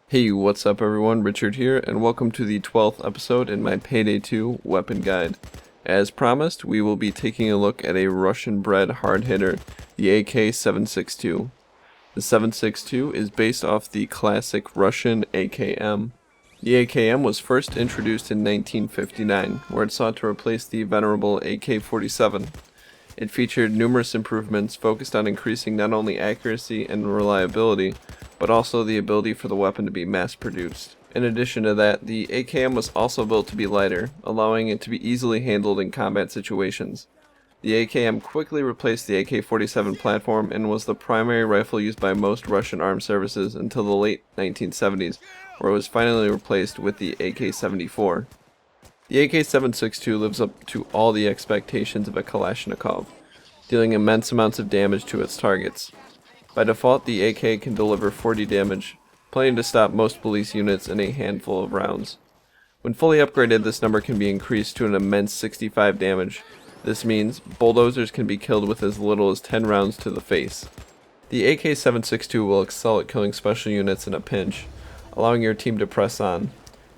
Hey, what's up everyone, Richard here, and welcome to the 12th episode in my Payday 2 weapon guide. As promised, we will be taking a look at a Russian-bred hard hitter, the AK.762. The 762 is based off the classic Russian AKM. The AKM was first introduced in 1959, where it sought to replace the venerable AK-47. It featured numerous improvements focused on increasing not only accuracy and reliability, but also the ability for the weapon to be mass-produced. In addition to that, the AKM was also built to be lighter, allowing it to be easily handled in combat situations. The AKM quickly replaced the AK-47 platform and was the primary rifle used by most Russian armed services until the late 1970s, where it was finally replaced with the AK-74. The AK-762 lives up to all the expectations of a Kalashnikov, dealing immense amounts of damage to its targets. By default, the AK can deliver 40 damage, plenty to stop most police units in a handful of rounds. When fully upgraded, this number can be increased to an immense 65 damage. This means bulldozers can be killed with as little as 10 rounds to the face. The AK-762 will excel at killing special units in a pinch, allowing your team to press on.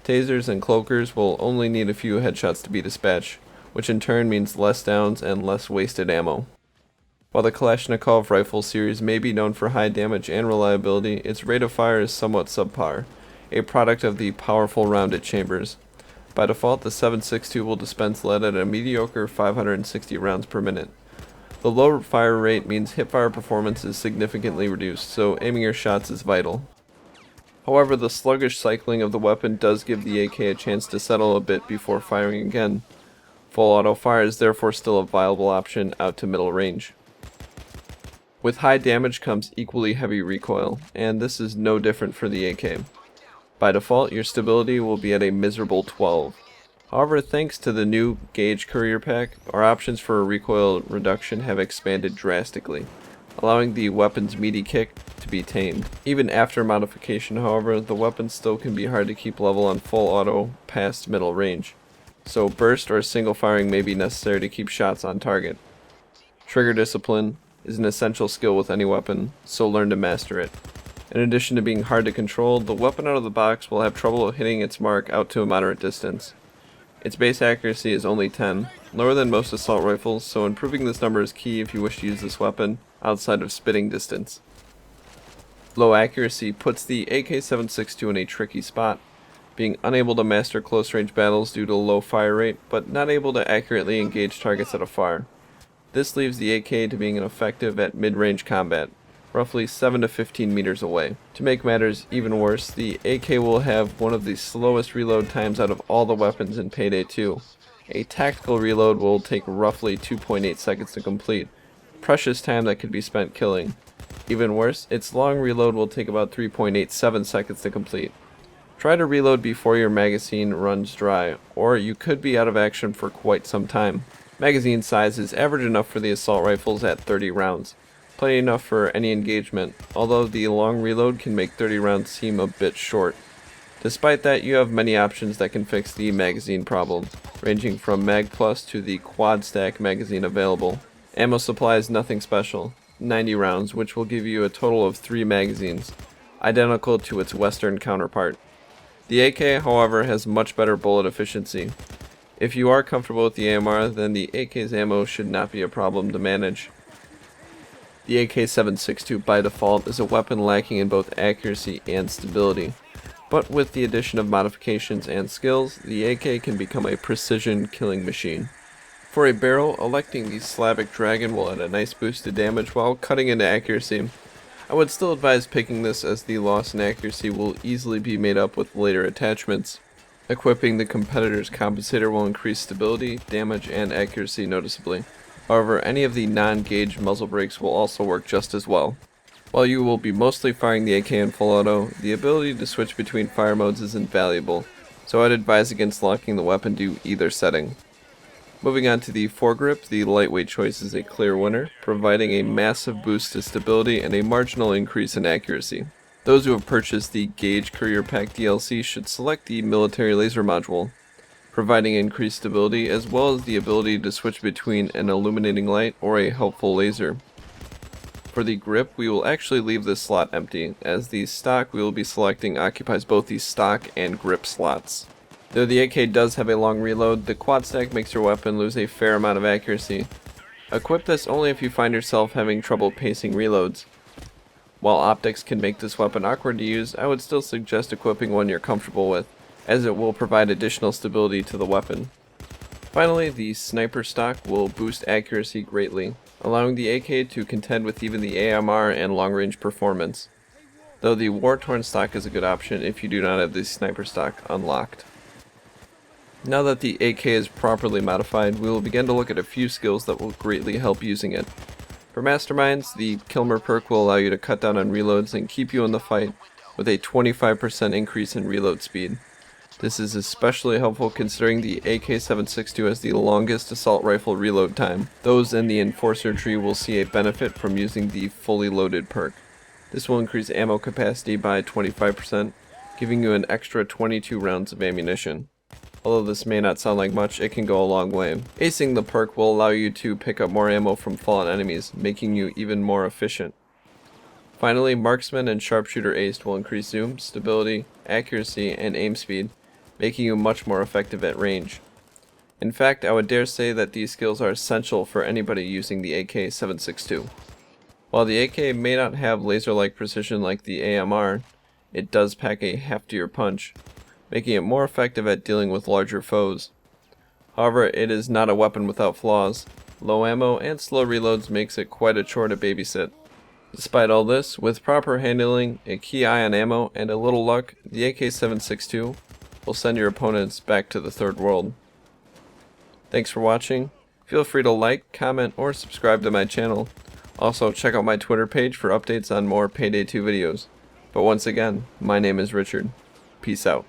Tasers and cloakers will only need a few headshots to be dispatched, which in turn means less downs and less wasted ammo. While the Kalashnikov rifle series may be known for high damage and reliability, its rate of fire is somewhat subpar, a product of the powerful rounded chambers. By default, the 7.62 will dispense lead at a mediocre 560 rounds per minute. The low fire rate means hipfire performance is significantly reduced, so aiming your shots is vital. However, the sluggish cycling of the weapon does give the AK a chance to settle a bit before firing again. Full auto fire is therefore still a viable option out to middle range. With high damage comes equally heavy recoil, and this is no different for the AK. By default, your stability will be at a miserable 12. However, thanks to the new gauge courier pack, our options for a recoil reduction have expanded drastically, allowing the weapon's meaty kick to be tamed. Even after modification, however, the weapon still can be hard to keep level on full auto past middle range, so burst or single firing may be necessary to keep shots on target. Trigger discipline is an essential skill with any weapon, so learn to master it. In addition to being hard to control, the weapon out of the box will have trouble hitting its mark out to a moderate distance. Its base accuracy is only 10, lower than most assault rifles, so improving this number is key if you wish to use this weapon outside of spitting distance. Low accuracy puts the AK-762 in a tricky spot, being unable to master close-range battles due to low fire rate, but not able to accurately engage targets at afar. This leaves the AK to being ineffective at mid-range combat, roughly 7 to 15 meters away. To make matters even worse, the AK will have one of the slowest reload times out of all the weapons in Payday 2. A tactical reload will take roughly 2.8 seconds to complete, precious time that could be spent killing. Even worse, its long reload will take about 3.87 seconds to complete. Try to reload before your magazine runs dry, or you could be out of action for quite some time. Magazine size is average enough for the assault rifles at 30 rounds, plenty enough for any engagement, although the long reload can make 30 rounds seem a bit short. Despite that, you have many options that can fix the magazine problem, ranging from Mag Plus to the quad stack magazine available. Ammo supply is nothing special, 90 rounds, which will give you a total of 3 magazines, identical to its Western counterpart. The AK, however, has much better bullet efficiency. If you are comfortable with the AMR, then the AK's ammo should not be a problem to manage. The AK-762 by default is a weapon lacking in both accuracy and stability, but with the addition of modifications and skills, the AK can become a precision killing machine. For a barrel, electing the SLAVIC Dragon will add a nice boost to damage while cutting into accuracy. I would still advise picking this as the loss in accuracy will easily be made up with later attachments. Equipping the competitor's compensator will increase stability, damage, and accuracy noticeably. However, any of the non-gauge muzzle brakes will also work just as well. While you will be mostly firing the AK in full auto, the ability to switch between fire modes is invaluable, so I'd advise against locking the weapon to either setting. Moving on to the foregrip, the lightweight choice is a clear winner, providing a massive boost to stability and a marginal increase in accuracy. Those who have purchased the Gauge Courier Pack DLC should select the military laser module, providing increased stability as well as the ability to switch between an illuminating light or a helpful laser. For the grip, we will actually leave this slot empty, as the stock we will be selecting occupies both the stock and grip slots. Though the AK does have a long reload, the quad stack makes your weapon lose a fair amount of accuracy. Equip this only if you find yourself having trouble pacing reloads. While optics can make this weapon awkward to use, I would still suggest equipping one you're comfortable with, as it will provide additional stability to the weapon. Finally, the sniper stock will boost accuracy greatly, allowing the AK to contend with even the AMR and long-range performance, though the war-torn stock is a good option if you do not have the sniper stock unlocked. Now that the AK is properly modified, we will begin to look at a few skills that will greatly help using it. For Masterminds, the KILMER perk will allow you to cut down on reloads and keep you in the fight with a 25% increase in reload speed. This is especially helpful considering the AK.762 has the longest assault rifle reload time. Those in the Enforcer tree will see a benefit from using the fully loaded perk. This will increase ammo capacity by 25%, giving you an extra 22 rounds of ammunition. Although this may not sound like much, it can go a long way. Acing the perk will allow you to pick up more ammo from fallen enemies, making you even more efficient. Finally, Marksman and Sharpshooter Aced will increase zoom, stability, accuracy, and aim speed, making you much more effective at range. In fact, I would dare say that these skills are essential for anybody using the AK.762. While the AK may not have laser-like precision like the AMR, it does pack a heftier punch, making it more effective at dealing with larger foes. However, it is not a weapon without flaws. Low ammo and slow reloads makes it quite a chore to babysit. Despite all this, with proper handling, a key eye on ammo, and a little luck, the AK.762 will send your opponents back to the third world. Thanks for watching. Feel free to like, comment, or subscribe to my channel. Also, check out my Twitter page for updates on more Payday 2 videos. But once again, my name is Richard. Peace out.